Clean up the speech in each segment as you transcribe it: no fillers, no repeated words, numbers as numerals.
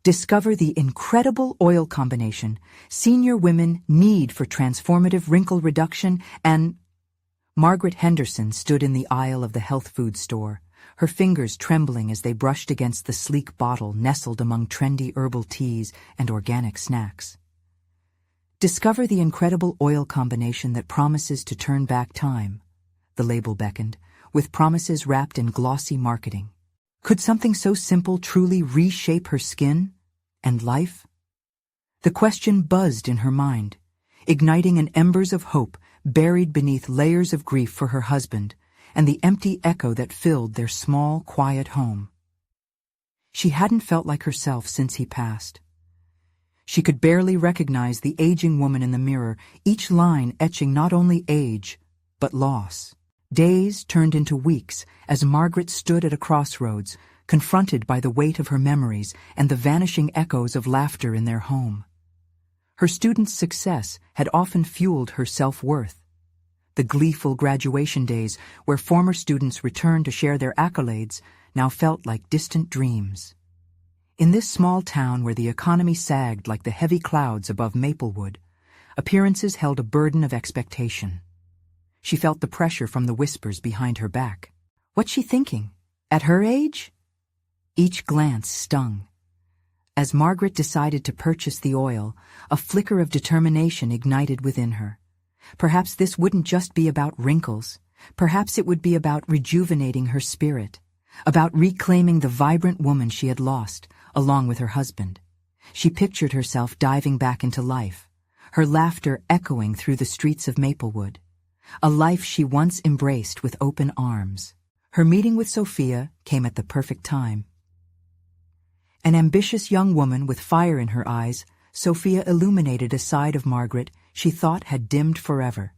Discover the incredible oil combination senior women need for transformative wrinkle reduction and... Margaret Henderson stood in the aisle of the health food store, her fingers trembling as they brushed against the sleek bottle nestled among trendy herbal teas and organic snacks. Discover the incredible oil combination that promises to turn back time, the label beckoned, with promises wrapped in glossy marketing. Could something so simple truly reshape her skin and life? The question buzzed in her mind, igniting an embers of hope buried beneath layers of grief for her husband and the empty echo that filled their small, quiet home. She hadn't felt like herself since he passed. She could barely recognize the aging woman in the mirror, each line etching not only age, but loss. Days turned into weeks as Margaret stood at a crossroads, confronted by the weight of her memories and the vanishing echoes of laughter in their home. Her students' success had often fueled her self-worth. The gleeful graduation days, where former students returned to share their accolades, now felt like distant dreams. In this small town where the economy sagged like the heavy clouds above Maplewood, appearances held a burden of expectation. She felt the pressure from the whispers behind her back. What's she thinking? At her age? Each glance stung. As Margaret decided to purchase the oil, a flicker of determination ignited within her. Perhaps this wouldn't just be about wrinkles. Perhaps it would be about rejuvenating her spirit, about reclaiming the vibrant woman she had lost, along with her husband. She pictured herself diving back into life, her laughter echoing through the streets of Maplewood, a life she once embraced with open arms. Her meeting with Sophia came at the perfect time. An ambitious young woman with fire in her eyes, Sophia illuminated a side of Margaret she thought had dimmed forever.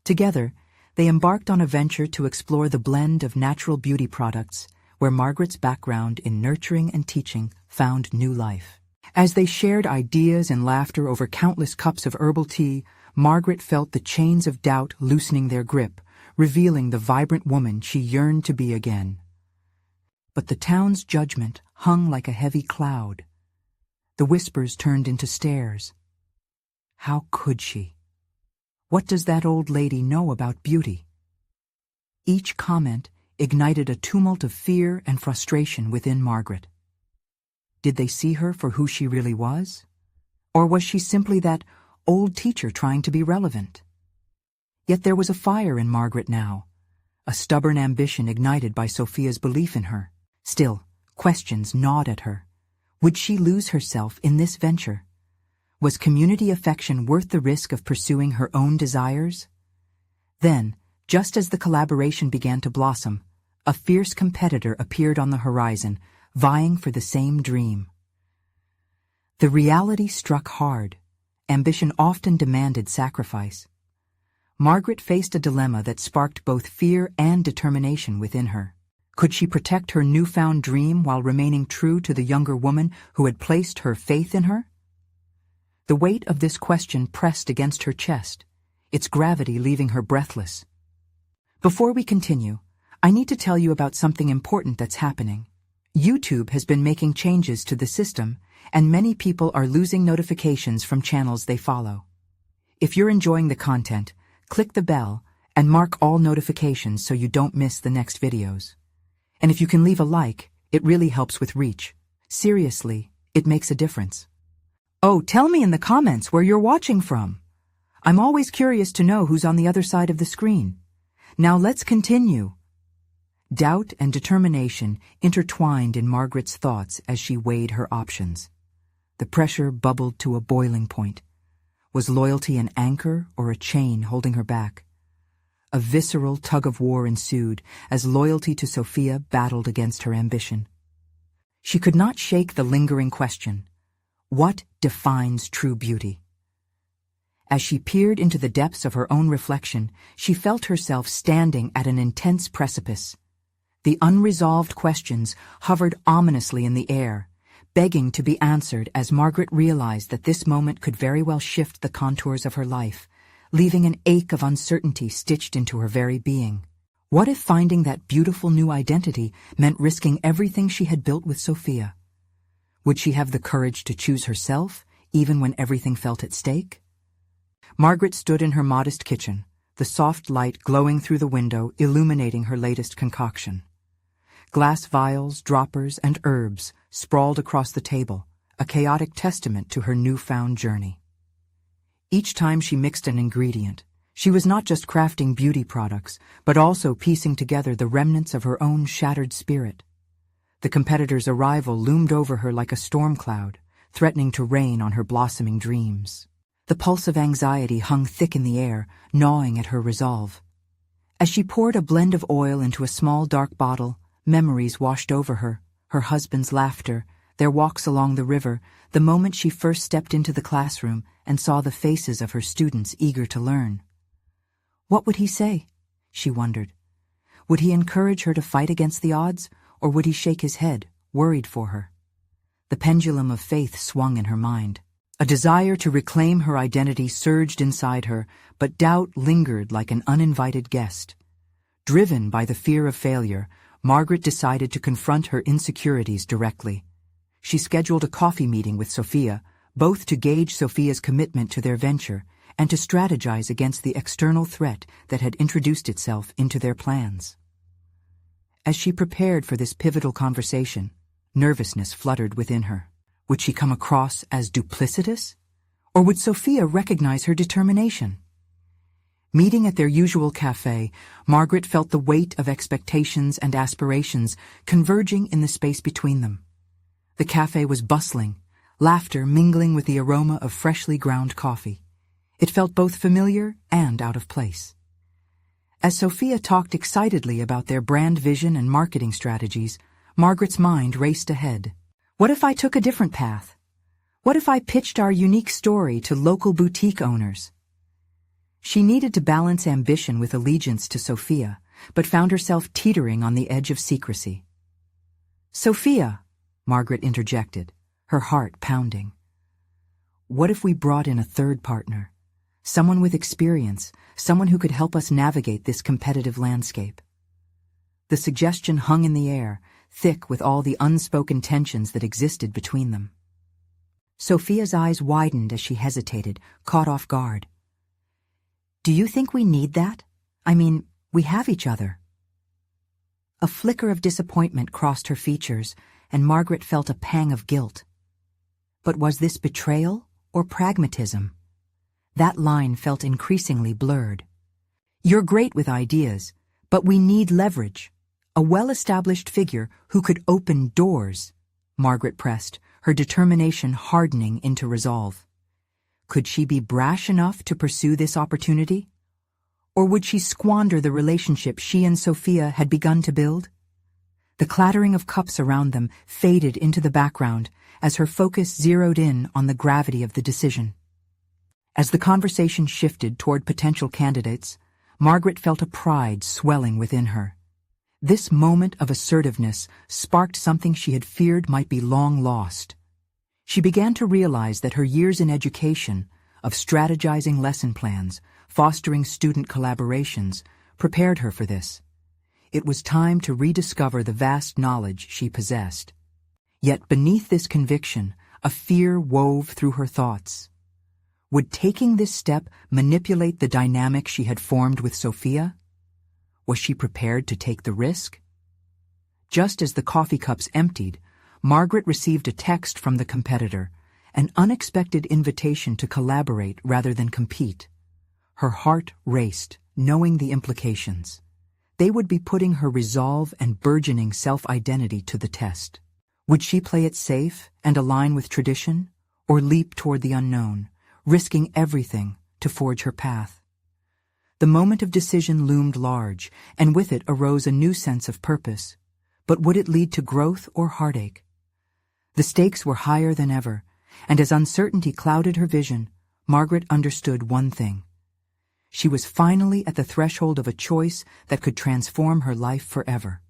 Together, they embarked on a venture to explore the blend of natural beauty products, where Margaret's background in nurturing and teaching found new life. As they shared ideas and laughter over countless cups of herbal tea, Margaret felt the chains of doubt loosening their grip, revealing the vibrant woman she yearned to be again. But the town's judgment hung like a heavy cloud. The whispers turned into stares. How could she? What does that old lady know about beauty? Each comment ignited a tumult of fear and frustration within Margaret. Did they see her for who she really was? Or was she simply that old teacher trying to be relevant? Yet there was a fire in Margaret now, a stubborn ambition ignited by Sophia's belief in her. Still, questions gnawed at her. Would she lose herself in this venture? Was community affection worth the risk of pursuing her own desires? Then, just as the collaboration began to blossom, a fierce competitor appeared on the horizon, vying for the same dream. The reality struck hard. Ambition often demanded sacrifice. Margaret faced a dilemma that sparked both fear and determination within her. Could she protect her newfound dream while remaining true to the younger woman who had placed her faith in her? The weight of this question pressed against her chest, its gravity leaving her breathless. Before we continue, I need to tell you about something important that's happening. YouTube has been making changes to the system, and many people are losing notifications from channels they follow. If you're enjoying the content, click the bell and mark all notifications so you don't miss the next videos. And if you can leave a like, it really helps with reach. Seriously, it makes a difference. Oh, tell me in the comments where you're watching from. I'm always curious to know who's on the other side of the screen. Now let's continue. Doubt and determination intertwined in Margaret's thoughts as she weighed her options. The pressure bubbled to a boiling point. Was loyalty an anchor or a chain holding her back? A visceral tug-of-war ensued as loyalty to Sophia battled against her ambition. She could not shake the lingering question: what defines true beauty? As she peered into the depths of her own reflection, she felt herself standing at an intense precipice. The unresolved questions hovered ominously in the air, begging to be answered as Margaret realized that this moment could very well shift the contours of her life, leaving an ache of uncertainty stitched into her very being. What if finding that beautiful new identity meant risking everything she had built with Sophia? Would she have the courage to choose herself, even when everything felt at stake? Margaret stood in her modest kitchen, the soft light glowing through the window illuminating her latest concoction. Glass vials, droppers, and herbs sprawled across the table, a chaotic testament to her newfound journey. Each time she mixed an ingredient, she was not just crafting beauty products, but also piecing together the remnants of her own shattered spirit. The competitor's arrival loomed over her like a storm cloud, threatening to rain on her blossoming dreams. The pulse of anxiety hung thick in the air, gnawing at her resolve. As she poured a blend of oil into a small dark bottle, memories washed over her, her husband's laughter, their walks along the river, the moment she first stepped into the classroom and saw the faces of her students eager to learn. What would he say? She wondered. Would he encourage her to fight against the odds, or would he shake his head, worried for her? The pendulum of faith swung in her mind. A desire to reclaim her identity surged inside her, but doubt lingered like an uninvited guest. Driven by the fear of failure, Margaret decided to confront her insecurities directly. She scheduled a coffee meeting with Sophia, both to gauge Sophia's commitment to their venture and to strategize against the external threat that had introduced itself into their plans. As she prepared for this pivotal conversation, nervousness fluttered within her. Would she come across as duplicitous? Or would Sophia recognize her determination? Meeting at their usual cafe, Margaret felt the weight of expectations and aspirations converging in the space between them. The cafe was bustling, laughter mingling with the aroma of freshly ground coffee. It felt both familiar and out of place. As Sophia talked excitedly about their brand vision and marketing strategies, Margaret's mind raced ahead. What if I took a different path? What if I pitched our unique story to local boutique owners? She needed to balance ambition with allegiance to Sophia, but found herself teetering on the edge of secrecy. Sophia, Margaret interjected, her heart pounding. What if we brought in a third partner? Someone with experience, someone who could help us navigate this competitive landscape. The suggestion hung in the air, thick with all the unspoken tensions that existed between them. Sophia's eyes widened as she hesitated, caught off guard. Do you think we need that? I mean, we have each other. A flicker of disappointment crossed her features, and Margaret felt a pang of guilt. But was this betrayal or pragmatism? That line felt increasingly blurred. You're great with ideas, but we need leverage. A well-established figure who could open doors, Margaret pressed, her determination hardening into resolve. Could she be brash enough to pursue this opportunity? Or would she squander the relationship she and Sophia had begun to build? The clattering of cups around them faded into the background as her focus zeroed in on the gravity of the decision. As the conversation shifted toward potential candidates, Margaret felt a pride swelling within her. This moment of assertiveness sparked something she had feared might be long lost. She began to realize that her years in education, of strategizing lesson plans, fostering student collaborations, prepared her for this. It was time to rediscover the vast knowledge she possessed. Yet beneath this conviction, a fear wove through her thoughts. Would taking this step manipulate the dynamic she had formed with Sophia? Was she prepared to take the risk? Just as the coffee cups emptied, Margaret received a text from the competitor, an unexpected invitation to collaborate rather than compete. Her heart raced, knowing the implications. They would be putting her resolve and burgeoning self-identity to the test. Would she play it safe and align with tradition, or leap toward the unknown, risking everything to forge her path? The moment of decision loomed large, and with it arose a new sense of purpose. But would it lead to growth or heartache? The stakes were higher than ever, and as uncertainty clouded her vision, Margaret understood one thing. She was finally at the threshold of a choice that could transform her life forever.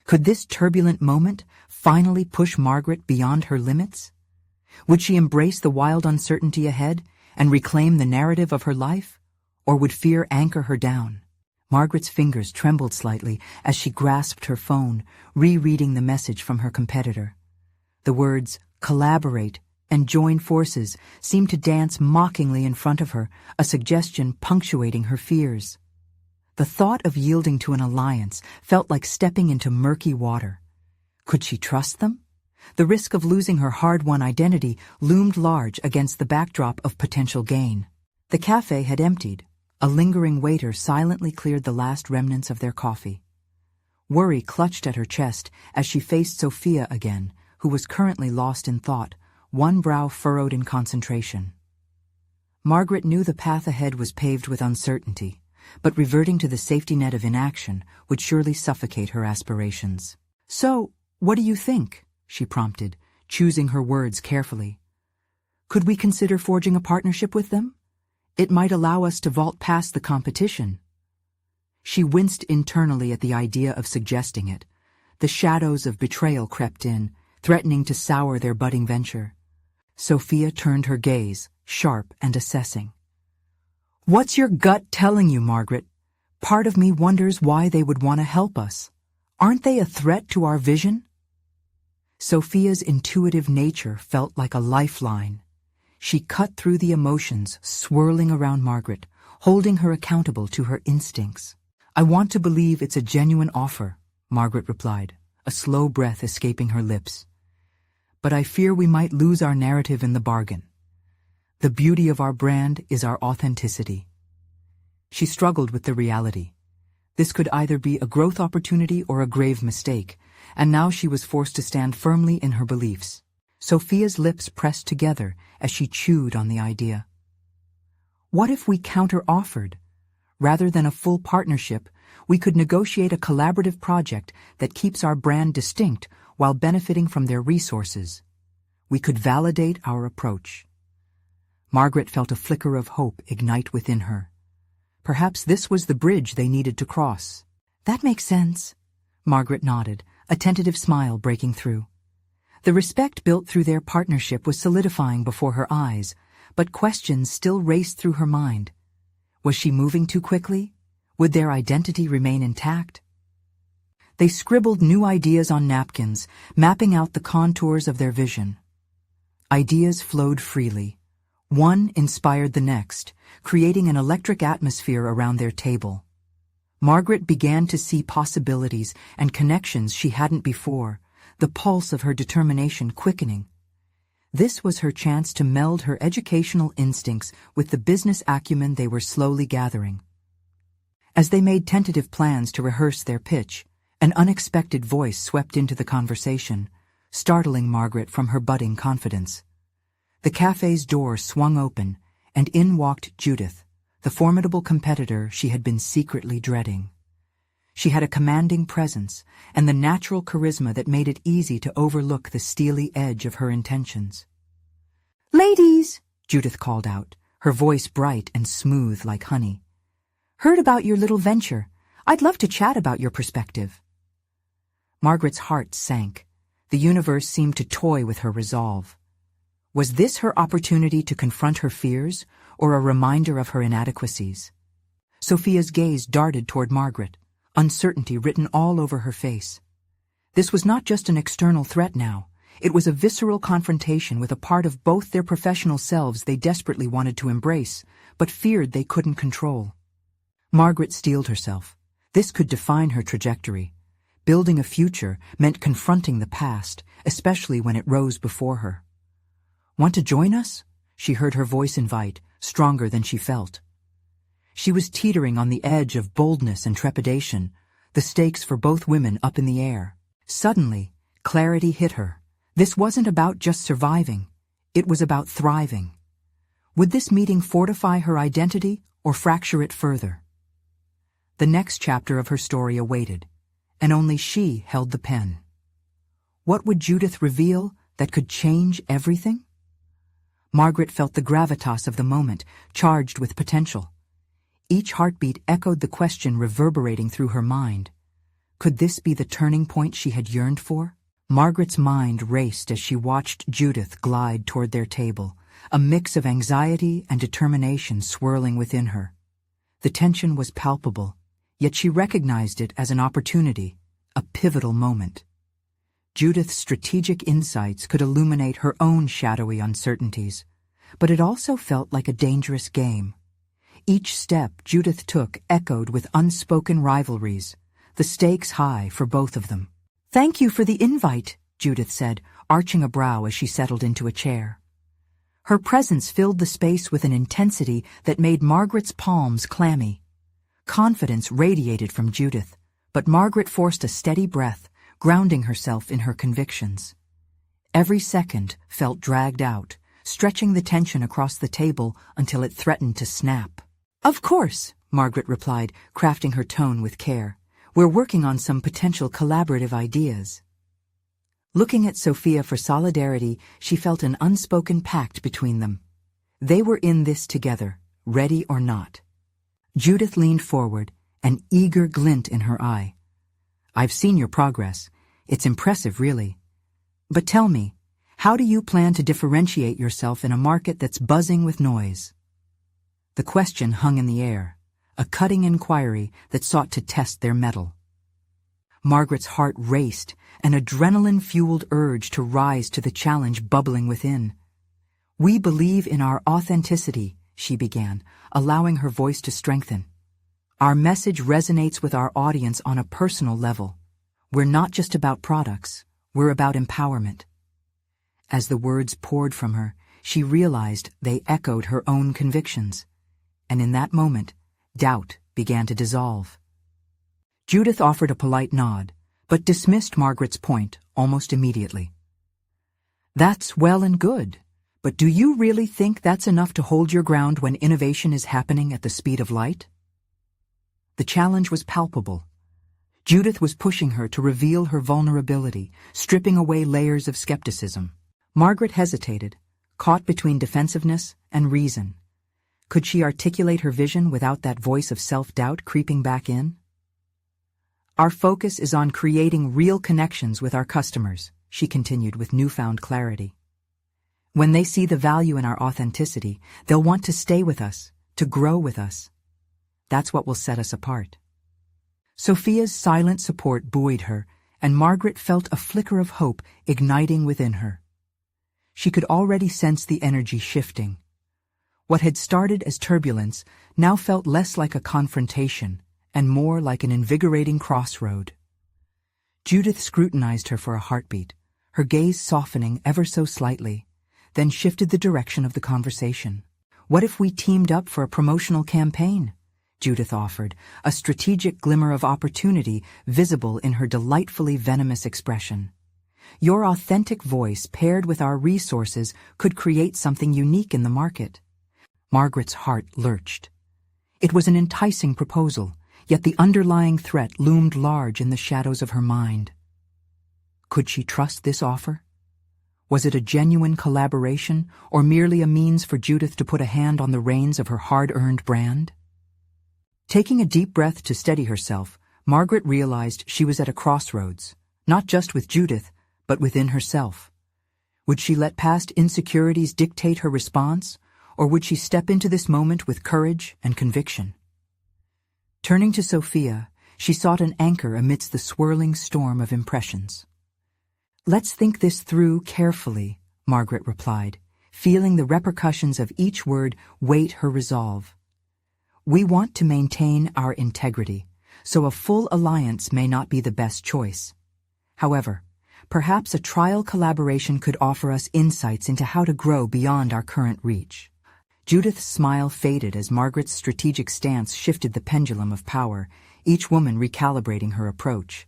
Could this turbulent moment finally push Margaret beyond her limits? Would she embrace the wild uncertainty ahead and reclaim the narrative of her life? Or would fear anchor her down? Margaret's fingers trembled slightly as she grasped her phone, rereading the message from her competitor. The words collaborate and join forces seemed to dance mockingly in front of her, a suggestion punctuating her fears. The thought of yielding to an alliance felt like stepping into murky water. Could she trust them? The risk of losing her hard-won identity loomed large against the backdrop of potential gain. The cafe had emptied. A lingering waiter silently cleared the last remnants of their coffee. Worry clutched at her chest as she faced Sophia again, who was currently lost in thought, one brow furrowed in concentration. Margaret knew the path ahead was paved with uncertainty, but reverting to the safety net of inaction would surely suffocate her aspirations. "So, what do you think?" she prompted, choosing her words carefully. "Could we consider forging a partnership with them? It might allow us to vault past the competition." She winced internally at the idea of suggesting it. The shadows of betrayal crept in, threatening to sour their budding venture. Sophia turned her gaze, sharp and assessing. "What's your gut telling you, Margaret? Part of me wonders why they would want to help us. Aren't they a threat to our vision?" Sophia's intuitive nature felt like a lifeline. She cut through the emotions swirling around Margaret, holding her accountable to her instincts. "I want to believe it's a genuine offer," Margaret replied, a slow breath escaping her lips. "But I fear we might lose our narrative in the bargain. The beauty of our brand is our authenticity." She struggled with the reality. This could either be a growth opportunity or a grave mistake, and now she was forced to stand firmly in her beliefs. Sophia's lips pressed together as she chewed on the idea. "What if we counter-offered? Rather than a full partnership, we could negotiate a collaborative project that keeps our brand distinct while benefiting from their resources. We could validate our approach." Margaret felt a flicker of hope ignite within her. Perhaps this was the bridge they needed to cross. "That makes sense," Margaret nodded, a tentative smile breaking through. The respect built through their partnership was solidifying before her eyes, but questions still raced through her mind. Was she moving too quickly? Would their identity remain intact? They scribbled new ideas on napkins, mapping out the contours of their vision. Ideas flowed freely. One inspired the next, creating an electric atmosphere around their table. Margaret began to see possibilities and connections she hadn't before, the pulse of her determination quickening. This was her chance to meld her educational instincts with the business acumen they were slowly gathering. As they made tentative plans to rehearse their pitch, an unexpected voice swept into the conversation, startling Margaret from her budding confidence. The cafe's door swung open, and in walked Judith, the formidable competitor she had been secretly dreading. She had a commanding presence and the natural charisma that made it easy to overlook the steely edge of her intentions. "Ladies," Judith called out, her voice bright and smooth like honey. "Heard about your little venture. I'd love to chat about your perspective." Margaret's heart sank. The universe seemed to toy with her resolve. Was this her opportunity to confront her fears, or a reminder of her inadequacies? Sophia's gaze darted toward Margaret, uncertainty written all over her face. This was not just an external threat now. It was a visceral confrontation with a part of both their professional selves they desperately wanted to embrace, but feared they couldn't control. Margaret steeled herself. This could define her trajectory. Building a future meant confronting the past, especially when it rose before her. "Want to join us?" She heard her voice invite, stronger than she felt. She was teetering on the edge of boldness and trepidation, the stakes for both women up in the air. Suddenly, clarity hit her. This wasn't about just surviving. It was about thriving. Would this meeting fortify her identity or fracture it further? The next chapter of her story awaited, and only she held the pen. What would Judith reveal that could change everything? Margaret felt the gravitas of the moment, charged with potential. Each heartbeat echoed the question reverberating through her mind. Could this be the turning point she had yearned for? Margaret's mind raced as she watched Judith glide toward their table, a mix of anxiety and determination swirling within her. The tension was palpable, yet she recognized it as an opportunity, a pivotal moment. Judith's strategic insights could illuminate her own shadowy uncertainties, but it also felt like a dangerous game. Each step Judith took echoed with unspoken rivalries, the stakes high for both of them. "Thank you for the invite," Judith said, arching a brow as she settled into a chair. Her presence filled the space with an intensity that made Margaret's palms clammy. Confidence radiated from Judith, but Margaret forced a steady breath, grounding herself in her convictions. Every second felt dragged out, stretching the tension across the table until it threatened to snap. "Of course," Margaret replied, crafting her tone with care. "We're working on some potential collaborative ideas." Looking at Sophia for solidarity, she felt an unspoken pact between them. They were in this together, ready or not. Judith leaned forward, an eager glint in her eye. "I've seen your progress. It's impressive, really. But tell me, how do you plan to differentiate yourself in a market that's buzzing with noise?" The question hung in the air, a cutting inquiry that sought to test their mettle. Margaret's heart raced, an adrenaline-fueled urge to rise to the challenge bubbling within. "We believe in our authenticity," she began, allowing her voice to strengthen. "Our message resonates with our audience on a personal level. We're not just about products, we're about empowerment." As the words poured from her, she realized they echoed her own convictions. And in that moment, doubt began to dissolve. Judith offered a polite nod, but dismissed Margaret's point almost immediately. "That's well and good, but do you really think that's enough to hold your ground when innovation is happening at the speed of light?" The challenge was palpable. Judith was pushing her to reveal her vulnerability, stripping away layers of skepticism. Margaret hesitated, caught between defensiveness and reason. Could she articulate her vision without that voice of self-doubt creeping back in? "Our focus is on creating real connections with our customers," she continued with newfound clarity. "When they see the value in our authenticity, they'll want to stay with us, to grow with us. That's what will set us apart." Sophia's silent support buoyed her, and Margaret felt a flicker of hope igniting within her. She could already sense the energy shifting. What had started as turbulence now felt less like a confrontation and more like an invigorating crossroad. Judith scrutinized her for a heartbeat, her gaze softening ever so slightly, then shifted the direction of the conversation. "What if we teamed up for a promotional campaign?" Judith offered, a strategic glimmer of opportunity visible in her delightfully venomous expression. "Your authentic voice paired with our resources could create something unique in the market." Margaret's heart lurched. It was an enticing proposal, yet the underlying threat loomed large in the shadows of her mind. Could she trust this offer? Was it a genuine collaboration, or merely a means for Judith to put a hand on the reins of her hard-earned brand? Taking a deep breath to steady herself, Margaret realized she was at a crossroads, not just with Judith, but within herself. Would she let past insecurities dictate her response, or would she step into this moment with courage and conviction? Turning to Sophia, she sought an anchor amidst the swirling storm of impressions. "Let's think this through carefully," Margaret replied, feeling the repercussions of each word weight her resolve. "We want to maintain our integrity, so a full alliance may not be the best choice. However, perhaps a trial collaboration could offer us insights into how to grow beyond our current reach." Judith's smile faded as Margaret's strategic stance shifted the pendulum of power, each woman recalibrating her approach.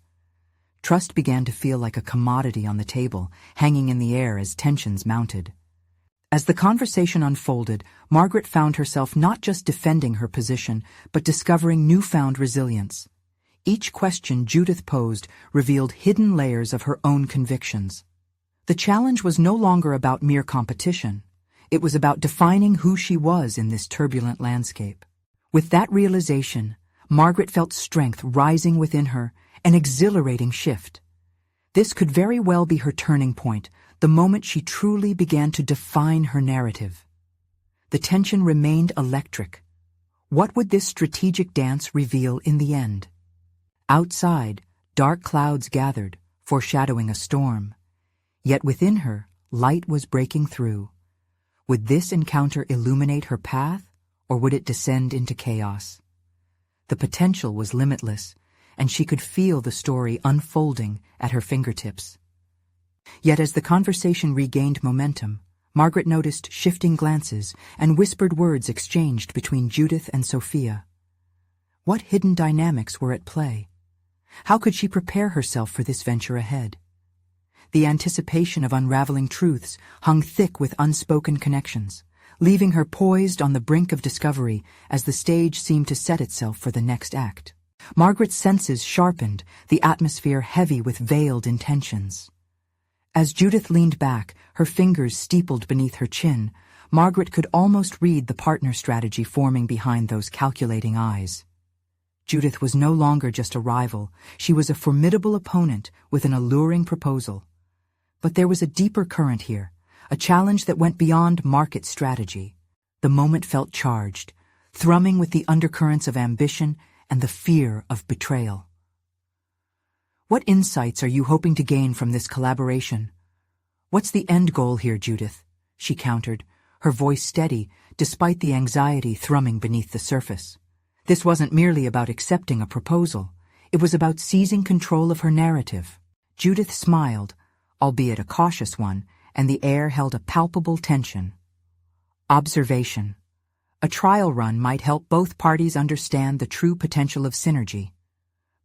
Trust began to feel like a commodity on the table, hanging in the air as tensions mounted. As the conversation unfolded, Margaret found herself not just defending her position, but discovering newfound resilience. Each question Judith posed revealed hidden layers of her own convictions. The challenge was no longer about mere competition. It was about defining who she was in this turbulent landscape. With that realization, Margaret felt strength rising within her, an exhilarating shift. This could very well be her turning point, the moment she truly began to define her narrative. The tension remained electric. What would this strategic dance reveal in the end? Outside, dark clouds gathered, foreshadowing a storm. Yet within her, light was breaking through. Would this encounter illuminate her path, or would it descend into chaos? The potential was limitless, and she could feel the story unfolding at her fingertips. Yet as the conversation regained momentum, Margaret noticed shifting glances and whispered words exchanged between Judith and Sophia. What hidden dynamics were at play? How could she prepare herself for this venture ahead? The anticipation of unraveling truths hung thick with unspoken connections, leaving her poised on the brink of discovery as the stage seemed to set itself for the next act. Margaret's senses sharpened, the atmosphere heavy with veiled intentions. As Judith leaned back, her fingers steepled beneath her chin, Margaret could almost read the partner strategy forming behind those calculating eyes. Judith was no longer just a rival, she was a formidable opponent with an alluring proposal. But there was a deeper current here, a challenge that went beyond market strategy. The moment felt charged, thrumming with the undercurrents of ambition and the fear of betrayal. What insights are you hoping to gain from this collaboration? What's the end goal here, Judith? She countered, her voice steady despite the anxiety thrumming beneath the surface. This wasn't merely about accepting a proposal. It was about seizing control of her narrative. Judith smiled, albeit a cautious one, and the air held a palpable tension. Observation. A trial run might help both parties understand the true potential of synergy.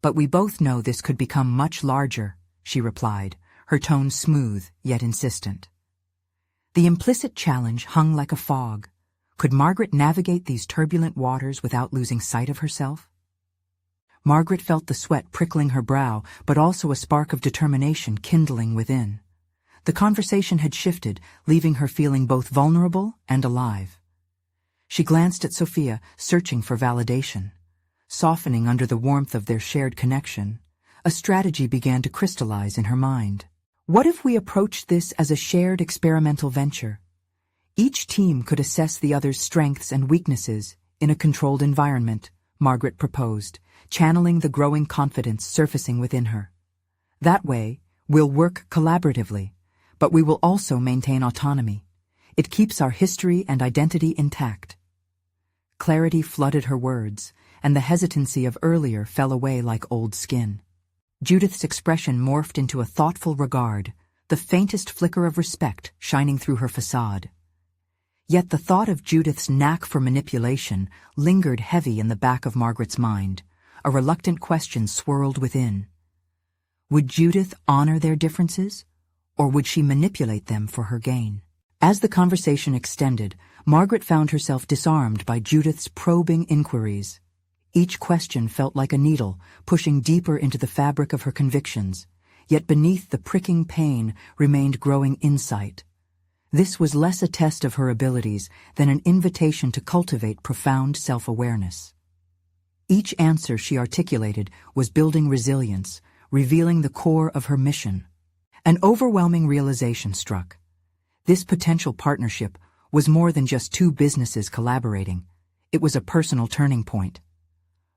But we both know this could become much larger, she replied, her tone smooth yet insistent. The implicit challenge hung like a fog. Could Margaret navigate these turbulent waters without losing sight of herself? Margaret felt the sweat prickling her brow, but also a spark of determination kindling within. The conversation had shifted, leaving her feeling both vulnerable and alive. She glanced at Sophia, searching for validation. Softening under the warmth of their shared connection, a strategy began to crystallize in her mind. What if we approached this as a shared experimental venture? Each team could assess the other's strengths and weaknesses in a controlled environment, Margaret proposed, channeling the growing confidence surfacing within her. That way, we'll work collaboratively, but we will also maintain autonomy. It keeps our history and identity intact. Clarity flooded her words, and the hesitancy of earlier fell away like old skin. Judith's expression morphed into a thoughtful regard, the faintest flicker of respect shining through her facade. Yet the thought of Judith's knack for manipulation lingered heavy in the back of Margaret's mind. A reluctant question swirled within. Would Judith honor their differences, or would she manipulate them for her gain? As the conversation extended, Margaret found herself disarmed by Judith's probing inquiries. Each question felt like a needle, pushing deeper into the fabric of her convictions, yet beneath the pricking pain remained growing insight. This was less a test of her abilities than an invitation to cultivate profound self-awareness. Each answer she articulated was building resilience, revealing the core of her mission. An overwhelming realization struck. This potential partnership was more than just two businesses collaborating. It was a personal turning point.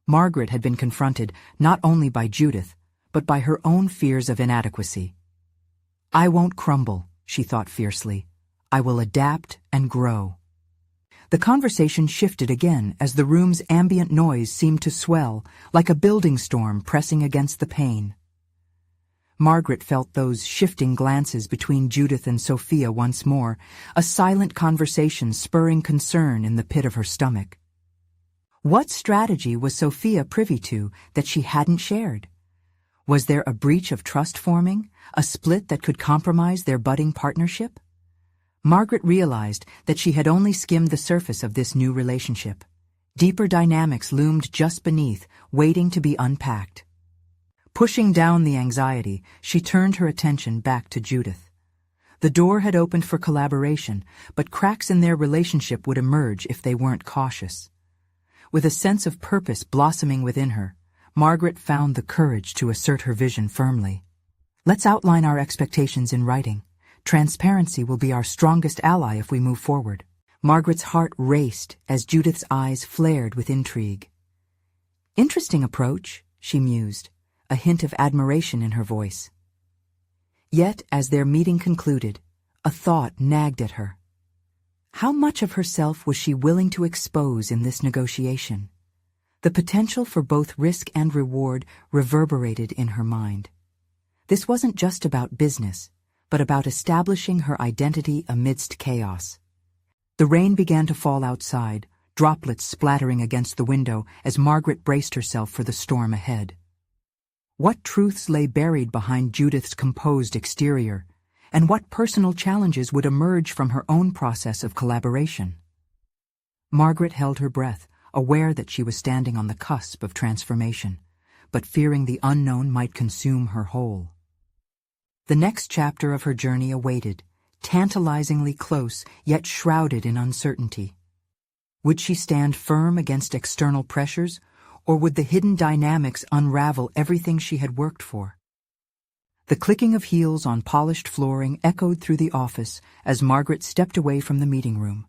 Margaret had been confronted not only by Judith, but by her own fears of inadequacy. I won't crumble, she thought fiercely. I will adapt and grow. The conversation shifted again as the room's ambient noise seemed to swell, like a building storm pressing against the pane. Margaret felt those shifting glances between Judith and Sophia once more, a silent conversation spurring concern in the pit of her stomach. What strategy was Sophia privy to that she hadn't shared? Was there a breach of trust forming, a split that could compromise their budding partnership? Margaret realized that she had only skimmed the surface of this new relationship. Deeper dynamics loomed just beneath, waiting to be unpacked. Pushing down the anxiety, she turned her attention back to Judith. The door had opened for collaboration, but cracks in their relationship would emerge if they weren't cautious. With a sense of purpose blossoming within her, Margaret found the courage to assert her vision firmly. Let's outline our expectations in writing. Transparency will be our strongest ally if we move forward. Margaret's heart raced as Judith's eyes flared with intrigue. Interesting approach, she mused, a hint of admiration in her voice. Yet, as their meeting concluded, a thought nagged at her. How much of herself was she willing to expose in this negotiation? The potential for both risk and reward reverberated in her mind. This wasn't just about business, but about establishing her identity amidst chaos. The rain began to fall outside, droplets splattering against the window as Margaret braced herself for the storm ahead. What truths lay buried behind Judith's composed exterior, and what personal challenges would emerge from her own process of collaboration? Margaret held her breath, aware that she was standing on the cusp of transformation, but fearing the unknown might consume her whole. The next chapter of her journey awaited, tantalizingly close yet shrouded in uncertainty. Would she stand firm against external pressures, or would the hidden dynamics unravel everything she had worked for? The clicking of heels on polished flooring echoed through the office as Margaret stepped away from the meeting room.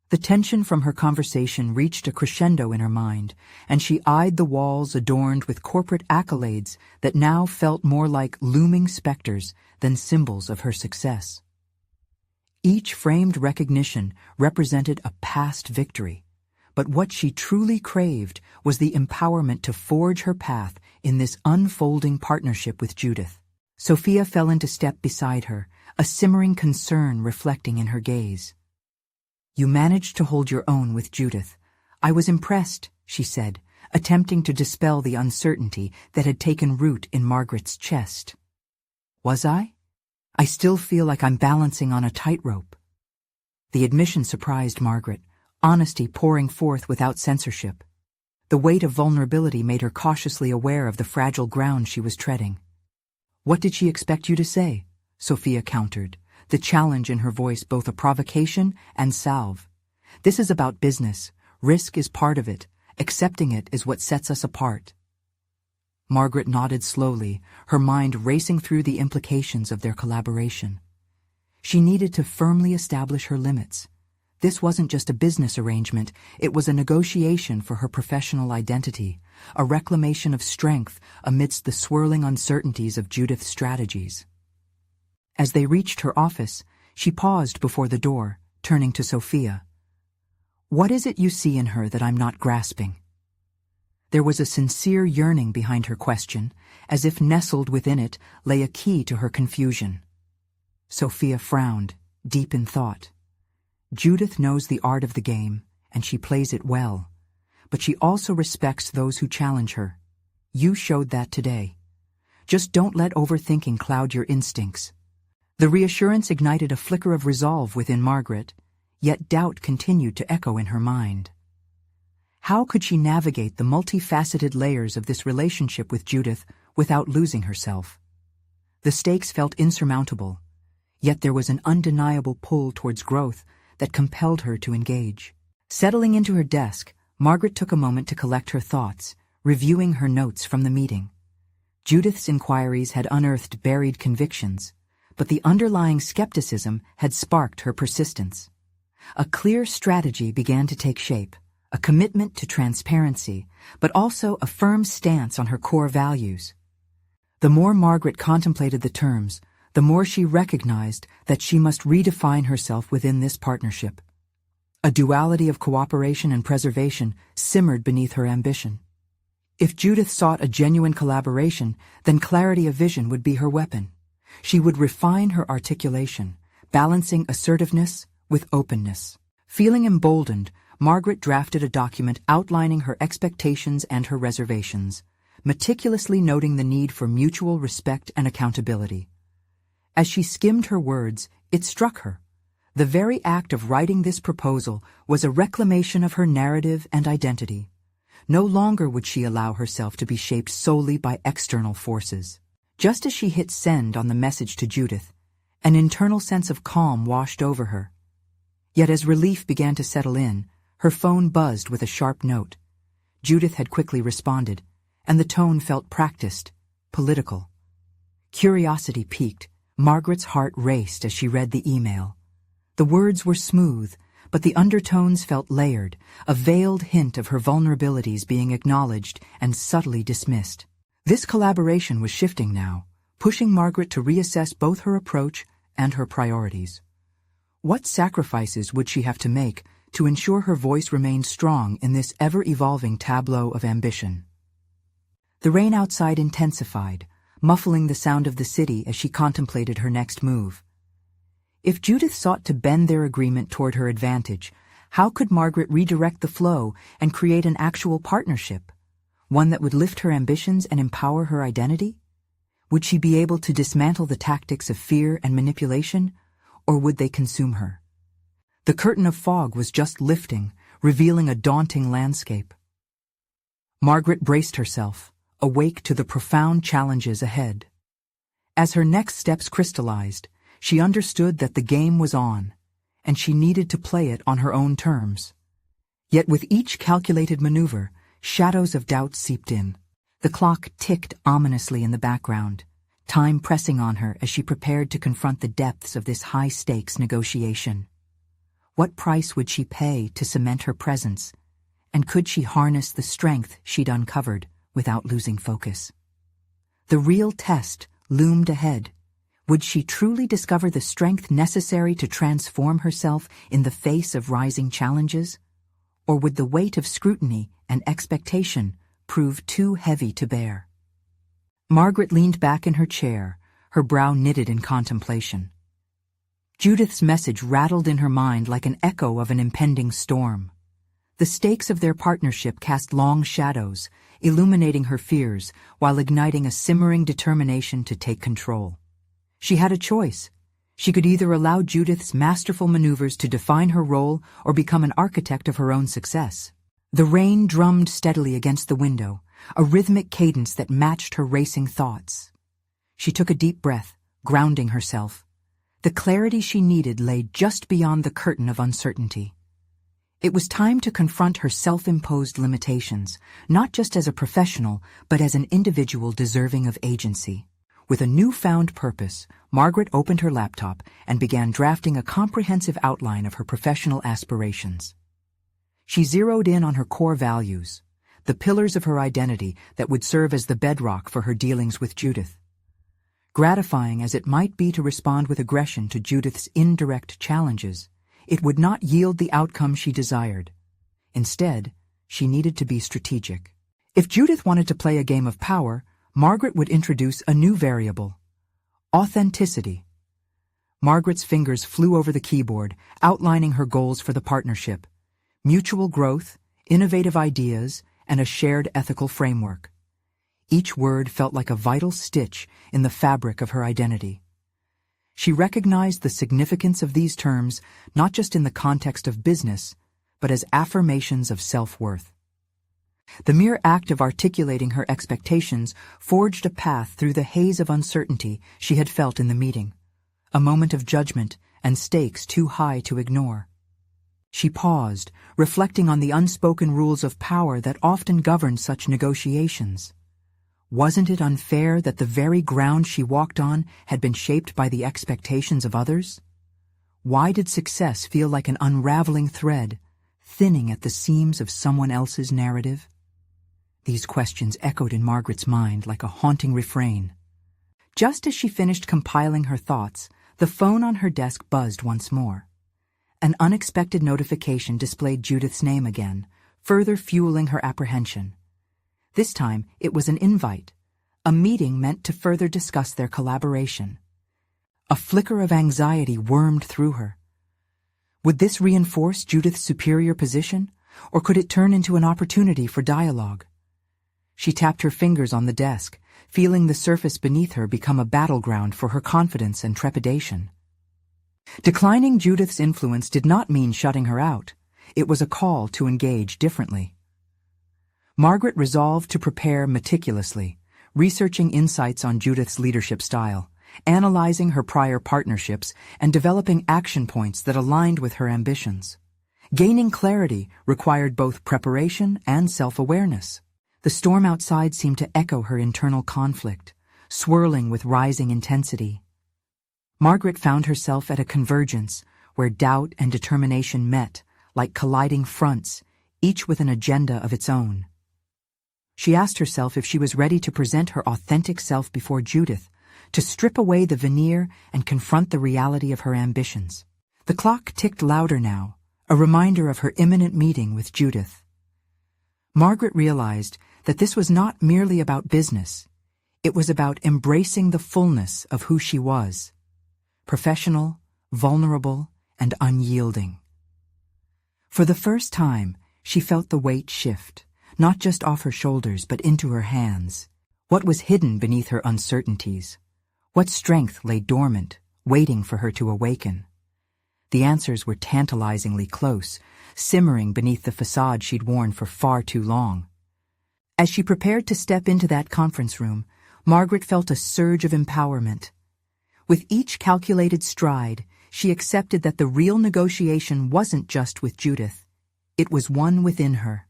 The tension from her conversation reached a crescendo in her mind, and she eyed the walls adorned with corporate accolades that now felt more like looming specters than symbols of her success. Each framed recognition represented a past victory, but what she truly craved was the empowerment to forge her path in this unfolding partnership with Judith. Sophia fell into step beside her, a simmering concern reflecting in her gaze. "You managed to hold your own with Judith. I was impressed," she said, attempting to dispel the uncertainty that had taken root in Margaret's chest. "Was I? I still feel like I'm balancing on a tightrope." The admission surprised Margaret, honesty pouring forth without censorship. The weight of vulnerability made her cautiously aware of the fragile ground she was treading. "What did she expect you to say?" Sophia countered, the challenge in her voice both a provocation and salve. "This is about business. Risk is part of it. Accepting it is what sets us apart." Margaret nodded slowly, her mind racing through the implications of their collaboration. She needed to firmly establish her limits. This wasn't just a business arrangement, it was a negotiation for her professional identity, a reclamation of strength amidst the swirling uncertainties of Judith's strategies. As they reached her office, she paused before the door, turning to Sophia. "What is it you see in her that I'm not grasping?" There was a sincere yearning behind her question, as if nestled within it lay a key to her confusion. Sophia frowned, deep in thought. Judith knows the art of the game, and she plays it well. But she also respects those who challenge her. You showed that today. Just don't let overthinking cloud your instincts. The reassurance ignited a flicker of resolve within Margaret, yet doubt continued to echo in her mind. How could she navigate the multifaceted layers of this relationship with Judith without losing herself? The stakes felt insurmountable, yet there was an undeniable pull towards growth that compelled her to engage. Settling into her desk, Margaret took a moment to collect her thoughts, reviewing her notes from the meeting. Judith's inquiries had unearthed buried convictions, but the underlying skepticism had sparked her persistence. A clear strategy began to take shape, a commitment to transparency, but also a firm stance on her core values. The more Margaret contemplated the terms, the more she recognized that she must redefine herself within this partnership. A duality of cooperation and preservation simmered beneath her ambition. If Judith sought a genuine collaboration, then clarity of vision would be her weapon. She would refine her articulation, balancing assertiveness with openness. Feeling emboldened, Margaret drafted a document outlining her expectations and her reservations, meticulously noting the need for mutual respect and accountability. As she skimmed her words, it struck her. The very act of writing this proposal was a reclamation of her narrative and identity. No longer would she allow herself to be shaped solely by external forces. Just as she hit send on the message to Judith, an internal sense of calm washed over her. Yet as relief began to settle in, her phone buzzed with a sharp note. Judith had quickly responded, and the tone felt practiced, political. Curiosity piqued. Margaret's heart raced as she read the email. The words were smooth, but the undertones felt layered, a veiled hint of her vulnerabilities being acknowledged and subtly dismissed. This collaboration was shifting now, pushing Margaret to reassess both her approach and her priorities. What sacrifices would she have to make to ensure her voice remained strong in this ever-evolving tableau of ambition? The rain outside intensified, muffling the sound of the city as she contemplated her next move. If Judith sought to bend their agreement toward her advantage, how could Margaret redirect the flow and create an actual partnership, one that would lift her ambitions and empower her identity? Would she be able to dismantle the tactics of fear and manipulation, or would they consume her? The curtain of fog was just lifting, revealing a daunting landscape. Margaret braced herself, awake to the profound challenges ahead. As her next steps crystallized, she understood that the game was on, and she needed to play it on her own terms. Yet with each calculated maneuver, shadows of doubt seeped in. The clock ticked ominously in the background, time pressing on her as she prepared to confront the depths of this high-stakes negotiation. What price would she pay to cement her presence, and could she harness the strength she'd uncovered without losing focus? The real test loomed ahead. Would she truly discover the strength necessary to transform herself in the face of rising challenges? Or would the weight of scrutiny and expectation prove too heavy to bear? Margaret leaned back in her chair, her brow knitted in contemplation. Judith's message rattled in her mind like an echo of an impending storm. The stakes of their partnership cast long shadows, illuminating her fears while igniting a simmering determination to take control. She had a choice. She could either allow Judith's masterful maneuvers to define her role or become an architect of her own success. The rain drummed steadily against the window, a rhythmic cadence that matched her racing thoughts. She took a deep breath, grounding herself. The clarity she needed lay just beyond the curtain of uncertainty. It was time to confront her self-imposed limitations, not just as a professional, but as an individual deserving of agency. With a newfound purpose, Margaret opened her laptop and began drafting a comprehensive outline of her professional aspirations. She zeroed in on her core values, the pillars of her identity that would serve as the bedrock for her dealings with Judith. Gratifying as it might be to respond with aggression to Judith's indirect challenges, it would not yield the outcome she desired. Instead, she needed to be strategic. If Judith wanted to play a game of power, Margaret would introduce a new variable: authenticity. Margaret's fingers flew over the keyboard, outlining her goals for the partnership: mutual growth, innovative ideas, and a shared ethical framework. Each word felt like a vital stitch in the fabric of her identity. She recognized the significance of these terms not just in the context of business, but as affirmations of self-worth. The mere act of articulating her expectations forged a path through the haze of uncertainty she had felt in the meeting, a moment of judgment and stakes too high to ignore. She paused, reflecting on the unspoken rules of power that often govern such negotiations. Wasn't it unfair that the very ground she walked on had been shaped by the expectations of others? Why did success feel like an unraveling thread, thinning at the seams of someone else's narrative? These questions echoed in Margaret's mind like a haunting refrain. Just as she finished compiling her thoughts, the phone on her desk buzzed once more. An unexpected notification displayed Judith's name again, further fueling her apprehension. This time, it was an invite, a meeting meant to further discuss their collaboration. A flicker of anxiety wormed through her. Would this reinforce Judith's superior position, or could it turn into an opportunity for dialogue? She tapped her fingers on the desk, feeling the surface beneath her become a battleground for her confidence and trepidation. Declining Judith's influence did not mean shutting her out. It was a call to engage differently. Margaret resolved to prepare meticulously, researching insights on Judith's leadership style, analyzing her prior partnerships, and developing action points that aligned with her ambitions. Gaining clarity required both preparation and self-awareness. The storm outside seemed to echo her internal conflict, swirling with rising intensity. Margaret found herself at a convergence where doubt and determination met, like colliding fronts, each with an agenda of its own. She asked herself if she was ready to present her authentic self before Judith, to strip away the veneer and confront the reality of her ambitions. The clock ticked louder now, a reminder of her imminent meeting with Judith. Margaret realized that this was not merely about business. It was about embracing the fullness of who she was: professional, vulnerable, and unyielding. For the first time, she felt the weight shift, not just off her shoulders but into her hands. What was hidden beneath her uncertainties? What strength lay dormant, waiting for her to awaken? The answers were tantalizingly close, simmering beneath the facade she'd worn for far too long. As she prepared to step into that conference room, Margaret felt a surge of empowerment. With each calculated stride, she accepted that the real negotiation wasn't just with Judith. It was one within her.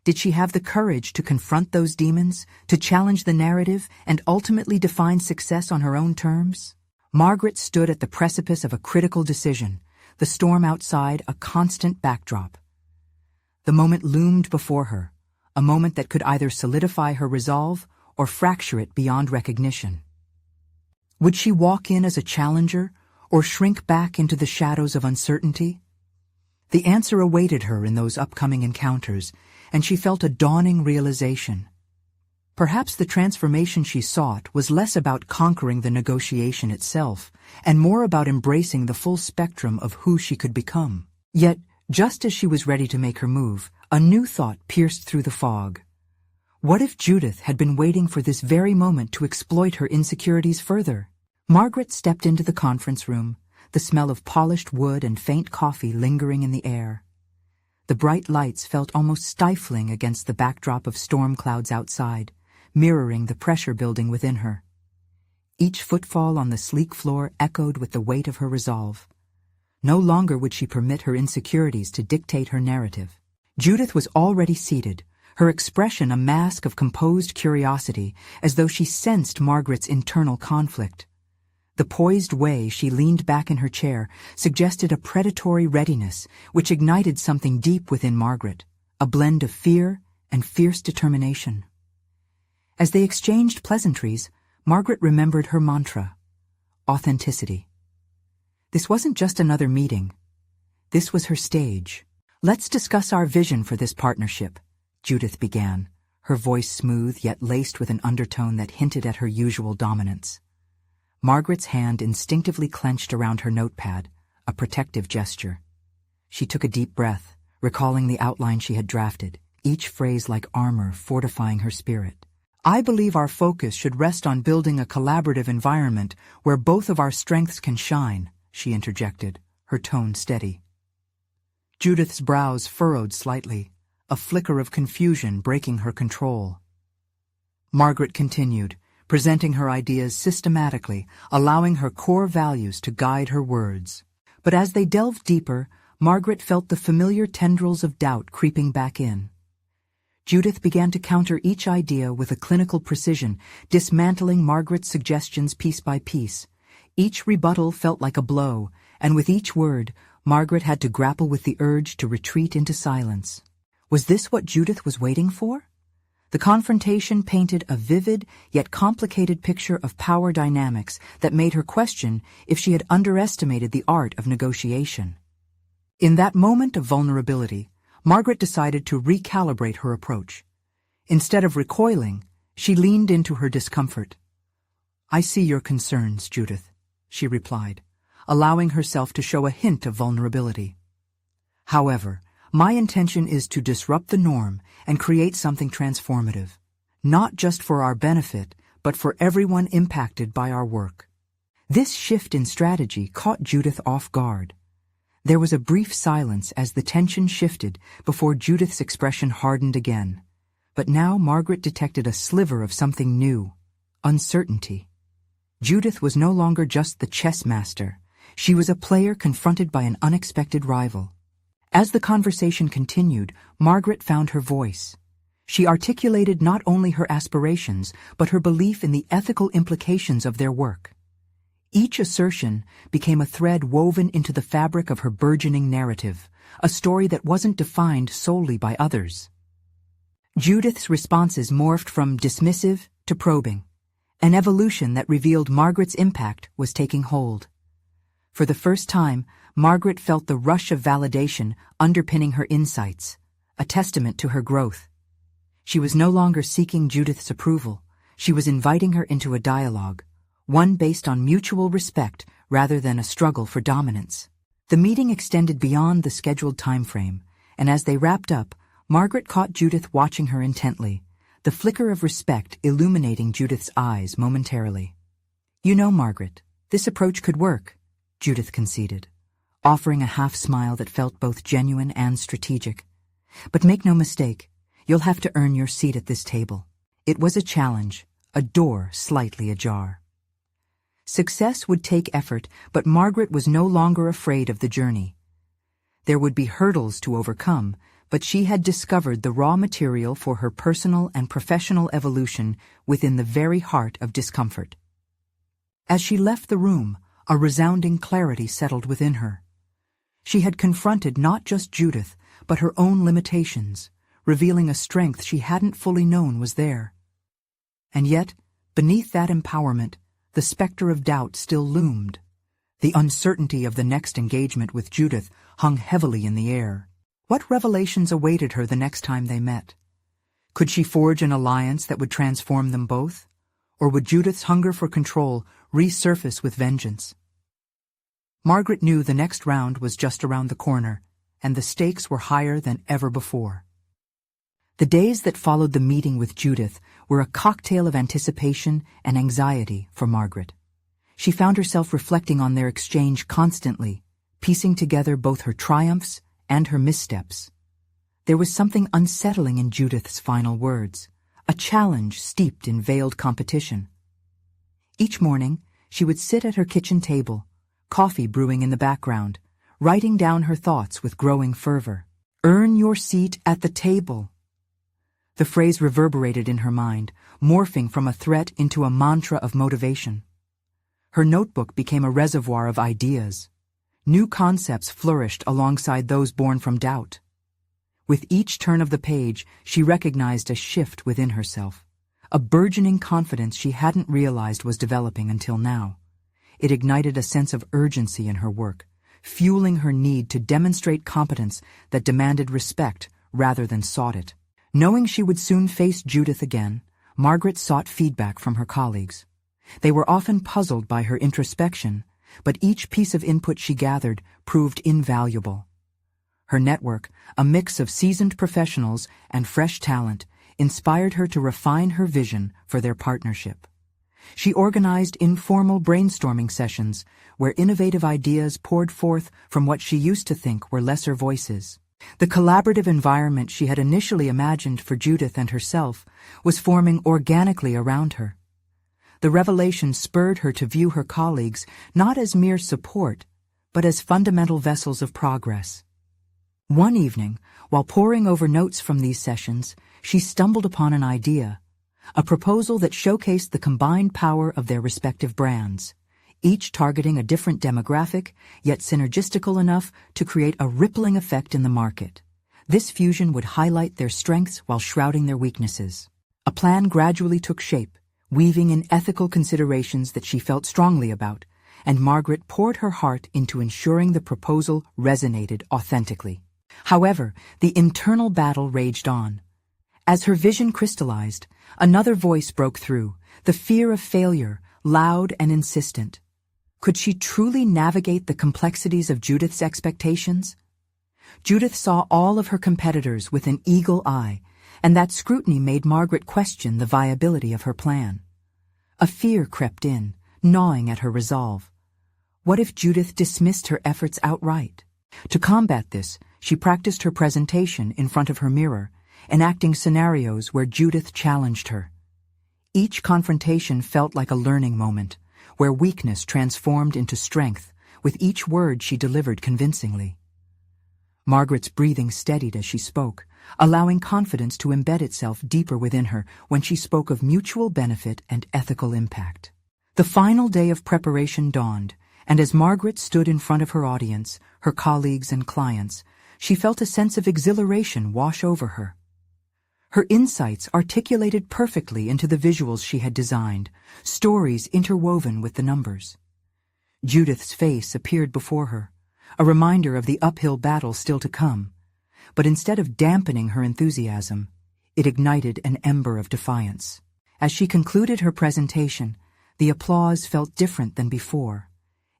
Did she have the courage to confront those demons, to challenge the narrative, and ultimately define success on her own terms? Margaret stood at the precipice of a critical decision, the storm outside a constant backdrop. The moment loomed before her, a moment that could either solidify her resolve or fracture it beyond recognition. Would she walk in as a challenger, or shrink back into the shadows of uncertainty? The answer awaited her in those upcoming encounters, and she felt a dawning realization. Perhaps the transformation she sought was less about conquering the negotiation itself, and more about embracing the full spectrum of who she could become. Yet, just as she was ready to make her move, a new thought pierced through the fog. What if Judith had been waiting for this very moment to exploit her insecurities further? Margaret stepped into the conference room, the smell of polished wood and faint coffee lingering in the air. The bright lights felt almost stifling against the backdrop of storm clouds outside, mirroring the pressure building within her. Each footfall on the sleek floor echoed with the weight of her resolve. No longer would she permit her insecurities to dictate her narrative. Judith was already seated, her expression a mask of composed curiosity, as though she sensed Margaret's internal conflict. The poised way she leaned back in her chair suggested a predatory readiness which ignited something deep within Margaret, a blend of fear and fierce determination. As they exchanged pleasantries, Margaret remembered her mantra: authenticity. This wasn't just another meeting. This was her stage. "Let's discuss our vision for this partnership," Judith began, her voice smooth yet laced with an undertone that hinted at her usual dominance. Margaret's hand instinctively clenched around her notepad, a protective gesture. She took a deep breath, recalling the outline she had drafted, each phrase like armor fortifying her spirit. "I believe our focus should rest on building a collaborative environment where both of our strengths can shine," she interjected, her tone steady. Judith's brows furrowed slightly, a flicker of confusion breaking her control. Margaret continued, presenting her ideas systematically, allowing her core values to guide her words. But as they delved deeper, Margaret felt the familiar tendrils of doubt creeping back in. Judith began to counter each idea with a clinical precision, dismantling Margaret's suggestions piece by piece. Each rebuttal felt like a blow, and with each word, Margaret had to grapple with the urge to retreat into silence. Was this what Judith was waiting for? The confrontation painted a vivid yet complicated picture of power dynamics that made her question if she had underestimated the art of negotiation. In that moment of vulnerability, Margaret decided to recalibrate her approach. Instead of recoiling, she leaned into her discomfort. "I see your concerns, Judith," she replied, allowing herself to show a hint of vulnerability. "However, my intention is to disrupt the norm and create something transformative, not just for our benefit, but for everyone impacted by our work." This shift in strategy caught Judith off guard. There was a brief silence as the tension shifted before Judith's expression hardened again. But now Margaret detected a sliver of something new: uncertainty. Judith was no longer just the chess master. She was a player confronted by an unexpected rival. As the conversation continued, Margaret found her voice. She articulated not only her aspirations, but her belief in the ethical implications of their work. Each assertion became a thread woven into the fabric of her burgeoning narrative, a story that wasn't defined solely by others. Judith's responses morphed from dismissive to probing, An evolution that revealed Margaret's impact was taking hold. For the first time, Margaret felt the rush of validation underpinning her insights, a testament to her growth. She was no longer seeking Judith's approval. She was inviting her into a dialogue, one based on mutual respect rather than a struggle for dominance. The meeting extended beyond the scheduled time frame, and as they wrapped up, Margaret caught Judith watching her intently, the flicker of respect illuminating Judith's eyes momentarily. "You know, Margaret, this approach could work," Judith conceded, offering a half-smile that felt both genuine and strategic. "But make no mistake, you'll have to earn your seat at this table." It was a challenge, a door slightly ajar. Success would take effort, but Margaret was no longer afraid of the journey. There would be hurdles to overcome, but she had discovered the raw material for her personal and professional evolution within the very heart of discomfort. As she left the room, a resounding clarity settled within her. She had confronted not just Judith, but her own limitations, revealing a strength she hadn't fully known was there. And yet, beneath that empowerment, the specter of doubt still loomed. The uncertainty of the next engagement with Judith hung heavily in the air. What revelations awaited her the next time they met? Could she forge an alliance that would transform them both? Or would Judith's hunger for control resurface with vengeance? Margaret knew the next round was just around the corner, and the stakes were higher than ever before. The days that followed the meeting with Judith were a cocktail of anticipation and anxiety for Margaret. She found herself reflecting on their exchange constantly, piecing together both her triumphs and her missteps. There was something unsettling in Judith's final words, a challenge steeped in veiled competition. Each morning, she would sit at her kitchen table, coffee brewing in the background, writing down her thoughts with growing fervor. "Earn your seat at the table." The phrase reverberated in her mind, morphing from a threat into a mantra of motivation. Her notebook became a reservoir of ideas. New concepts flourished alongside those born from doubt. With each turn of the page, she recognized a shift within herself, a burgeoning confidence she hadn't realized was developing until now. It ignited a sense of urgency in her work, fueling her need to demonstrate competence that demanded respect rather than sought it. Knowing she would soon face Judith again, Margaret sought feedback from her colleagues. They were often puzzled by her introspection, but each piece of input she gathered proved invaluable. Her network, a mix of seasoned professionals and fresh talent, inspired her to refine her vision for their partnership. She organized informal brainstorming sessions where innovative ideas poured forth from what she used to think were lesser voices. The collaborative environment she had initially imagined for Judith and herself was forming organically around her. The revelation spurred her to view her colleagues not as mere support, but as fundamental vessels of progress. One evening, while poring over notes from these sessions, she stumbled upon an idea, a proposal that showcased the combined power of their respective brands, each targeting a different demographic, yet synergistical enough to create a rippling effect in the market. This fusion would highlight their strengths while shrouding their weaknesses. A plan gradually took shape, weaving in ethical considerations that she felt strongly about, and Margaret poured her heart into ensuring the proposal resonated authentically. However, the internal battle raged on. As her vision crystallized, another voice broke through, the fear of failure, loud and insistent. Could she truly navigate the complexities of Judith's expectations? Judith saw all of her competitors with an eagle eye, and that scrutiny made Margaret question the viability of her plan. A fear crept in, gnawing at her resolve. What if Judith dismissed her efforts outright? To combat this, she practiced her presentation in front of her mirror, enacting scenarios where Judith challenged her. Each confrontation felt like a learning moment, where weakness transformed into strength, with each word she delivered convincingly. Margaret's breathing steadied as she spoke, allowing confidence to embed itself deeper within her when she spoke of mutual benefit and ethical impact. The final day of preparation dawned, and as Margaret stood in front of her audience, her colleagues and clients, she felt a sense of exhilaration wash over her. Her insights articulated perfectly into the visuals she had designed, stories interwoven with the numbers. Judith's face appeared before her, a reminder of the uphill battle still to come, but instead of dampening her enthusiasm, it ignited an ember of defiance. As she concluded her presentation, the applause felt different than before.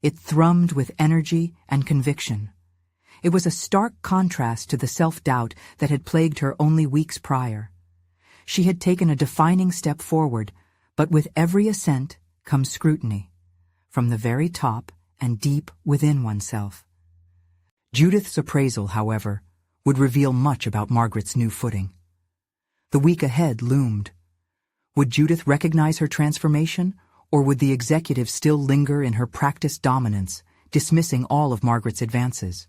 It thrummed with energy and conviction. It was a stark contrast to the self-doubt that had plagued her only weeks prior. She had taken a defining step forward, but with every ascent comes scrutiny, from the very top and deep within oneself. Judith's appraisal, however, would reveal much about Margaret's new footing. The week ahead loomed. Would Judith recognize her transformation, or would the executive still linger in her practiced dominance, dismissing all of Margaret's advances?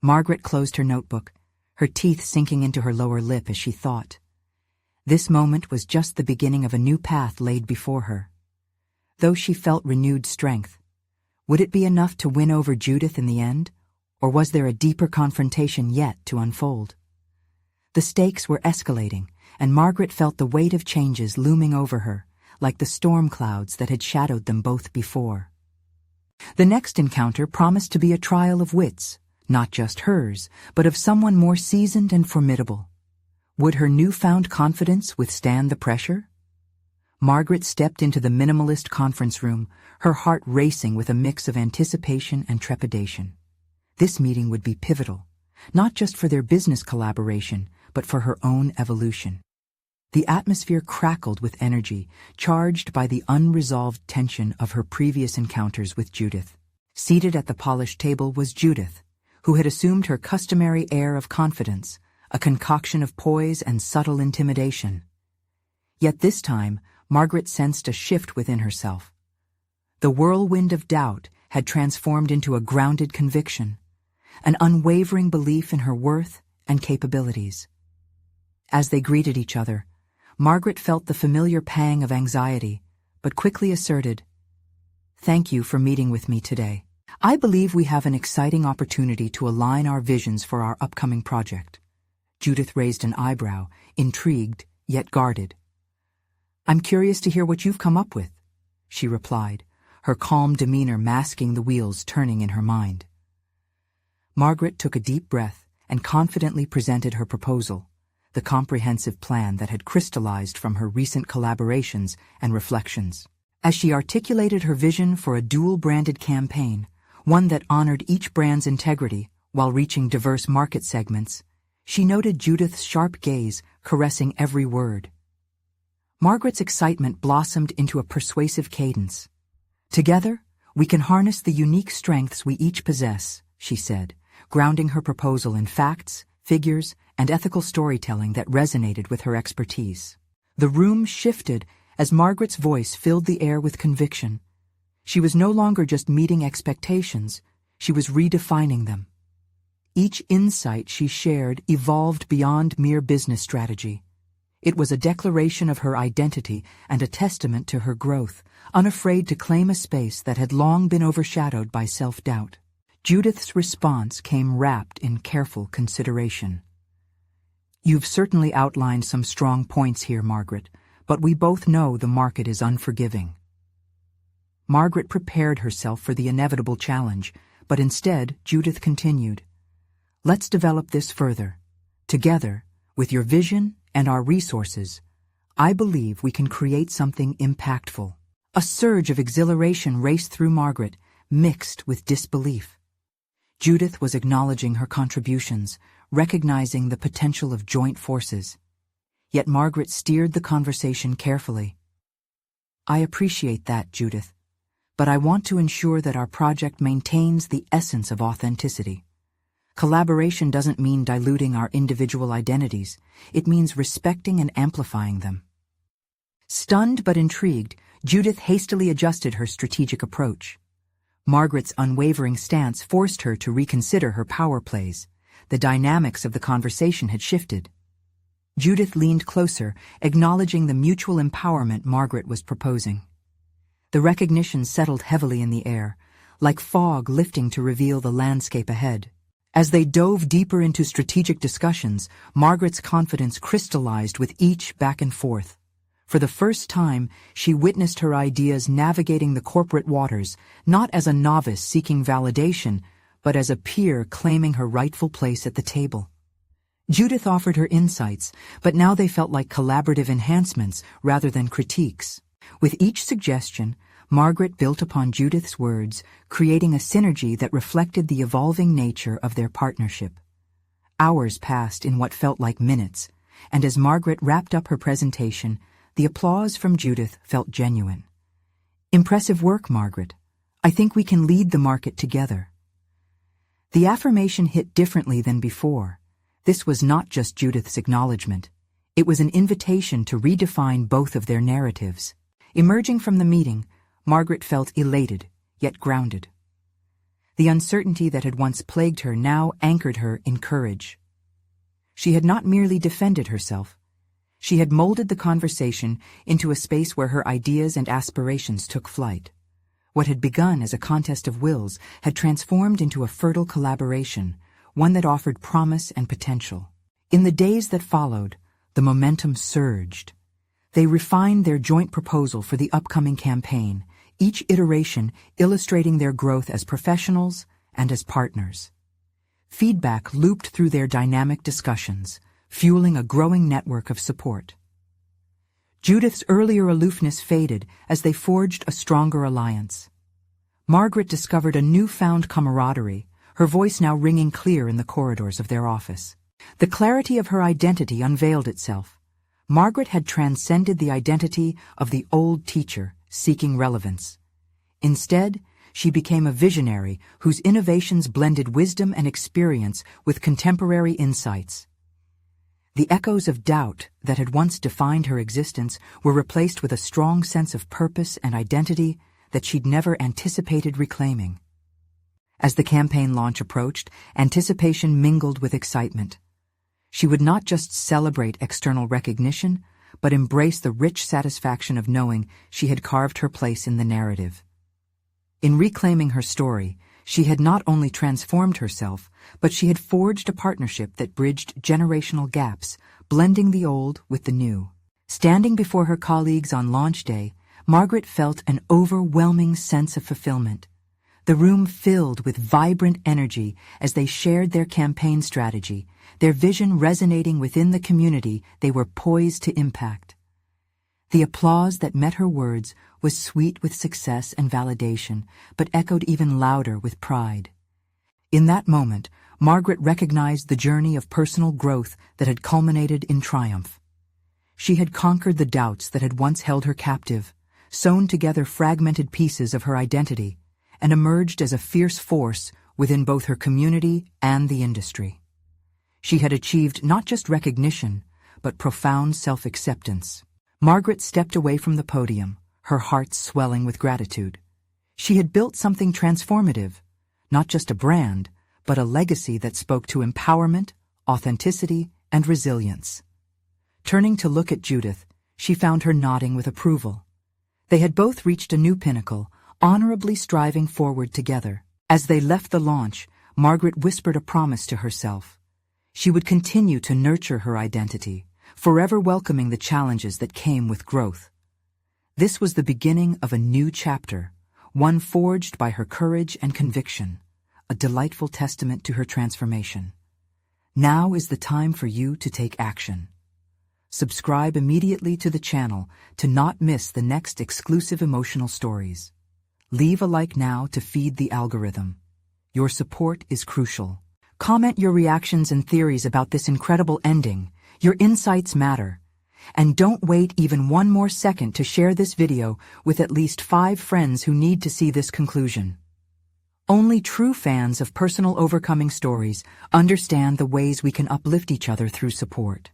Margaret closed her notebook, her teeth sinking into her lower lip as she thought. This moment was just the beginning of a new path laid before her. Though she felt renewed strength, would it be enough to win over Judith in the end, or was there a deeper confrontation yet to unfold? The stakes were escalating, and Margaret felt the weight of changes looming over her, like the storm clouds that had shadowed them both before. The next encounter promised to be a trial of wits, not just hers, but of someone more seasoned and formidable. Would her newfound confidence withstand the pressure? Margaret stepped into the minimalist conference room, her heart racing with a mix of anticipation and trepidation. This meeting would be pivotal, not just for their business collaboration, but for her own evolution. The atmosphere crackled with energy, charged by the unresolved tension of her previous encounters with Judith. Seated at the polished table was Judith, who had assumed her customary air of confidence, a concoction of poise and subtle intimidation. Yet this time, Margaret sensed a shift within herself. The whirlwind of doubt had transformed into a grounded conviction, an unwavering belief in her worth and capabilities. As they greeted each other, Margaret felt the familiar pang of anxiety, but quickly asserted, "Thank you for meeting with me today. I believe we have an exciting opportunity to align our visions for our upcoming project." Judith raised an eyebrow, intrigued yet guarded. "I'm curious to hear what you've come up with," she replied, her calm demeanor masking the wheels turning in her mind. Margaret took a deep breath and confidently presented her proposal, the comprehensive plan that had crystallized from her recent collaborations and reflections. As she articulated her vision for a dual-branded campaign, one that honored each brand's integrity while reaching diverse market segments, she noted Judith's sharp gaze caressing every word. Margaret's excitement blossomed into a persuasive cadence. "Together, we can harness the unique strengths we each possess," she said, grounding her proposal in facts, figures, and ethical storytelling that resonated with her expertise. The room shifted as Margaret's voice filled the air with conviction. She was no longer just meeting expectations, she was redefining them. Each insight she shared evolved beyond mere business strategy. It was a declaration of her identity and a testament to her growth, unafraid to claim a space that had long been overshadowed by self-doubt. Judith's response came wrapped in careful consideration. "You've certainly outlined some strong points here, Margaret, but we both know the market is unforgiving." Margaret prepared herself for the inevitable challenge, but instead Judith continued, "Let's develop this further. Together, with your vision and our resources, I believe we can create something impactful." A surge of exhilaration raced through Margaret, mixed with disbelief. Judith was acknowledging her contributions, recognizing the potential of joint forces. Yet Margaret steered the conversation carefully. "I appreciate that, Judith, but I want to ensure that our project maintains the essence of authenticity. Collaboration doesn't mean diluting our individual identities. It means respecting and amplifying them." Stunned but intrigued, Judith hastily adjusted her strategic approach. Margaret's unwavering stance forced her to reconsider her power plays. The dynamics of the conversation had shifted. Judith leaned closer, acknowledging the mutual empowerment Margaret was proposing. The recognition settled heavily in the air, like fog lifting to reveal the landscape ahead. As they dove deeper into strategic discussions, Margaret's confidence crystallized with each back and forth. For the first time, she witnessed her ideas navigating the corporate waters, not as a novice seeking validation, but as a peer claiming her rightful place at the table. Judith offered her insights, but now they felt like collaborative enhancements rather than critiques. With each suggestion, Margaret built upon Judith's words, creating a synergy that reflected the evolving nature of their partnership. Hours passed in what felt like minutes, and as Margaret wrapped up her presentation, the applause from Judith felt genuine. "Impressive work, Margaret. I think we can lead the market together." The affirmation hit differently than before. This was not just Judith's acknowledgement. It was an invitation to redefine both of their narratives. Emerging from the meeting, Margaret felt elated, yet grounded. The uncertainty that had once plagued her now anchored her in courage. She had not merely defended herself. She had molded the conversation into a space where her ideas and aspirations took flight. What had begun as a contest of wills had transformed into a fertile collaboration, one that offered promise and potential. In the days that followed, the momentum surged. They refined their joint proposal for the upcoming campaign, each iteration illustrating their growth as professionals and as partners. Feedback looped through their dynamic discussions, fueling a growing network of support. Judith's earlier aloofness faded as they forged a stronger alliance. Margaret discovered a newfound camaraderie, her voice now ringing clear in the corridors of their office. The clarity of her identity unveiled itself. Margaret had transcended the identity of the old teacher, seeking relevance. Instead, she became a visionary whose innovations blended wisdom and experience with contemporary insights. The echoes of doubt that had once defined her existence were replaced with a strong sense of purpose and identity that she'd never anticipated reclaiming. As the campaign launch approached, anticipation mingled with excitement. She would not just celebrate external recognition, but embrace the rich satisfaction of knowing she had carved her place in the narrative. In reclaiming her story, she had not only transformed herself, but she had forged a partnership that bridged generational gaps, blending the old with the new. Standing before her colleagues on launch day, Margaret felt an overwhelming sense of fulfillment. The room filled with vibrant energy as they shared their campaign strategy, their vision resonating within the community they were poised to impact. The applause that met her words was sweet with success and validation, but echoed even louder with pride. In that moment, Margaret recognized the journey of personal growth that had culminated in triumph. She had conquered the doubts that had once held her captive, sewn together fragmented pieces of her identity, and emerged as a fierce force within both her community and the industry. She had achieved not just recognition, but profound self-acceptance. Margaret stepped away from the podium, her heart swelling with gratitude. She had built something transformative, not just a brand, but a legacy that spoke to empowerment, authenticity, and resilience. Turning to look at Judith, she found her nodding with approval. They had both reached a new pinnacle, honorably striving forward together. As they left the launch, Margaret whispered a promise to herself. She would continue to nurture her identity, forever welcoming the challenges that came with growth. This was the beginning of a new chapter, one forged by her courage and conviction, a delightful testament to her transformation. Now is the time for you to take action. Subscribe immediately to the channel to not miss the next exclusive emotional stories. Leave a like now to feed the algorithm. Your support is crucial. Comment your reactions and theories about this incredible ending. Your insights matter. And don't wait even one more second to share this video with at least 5 friends who need to see this conclusion. Only true fans of personal overcoming stories understand the ways we can uplift each other through support.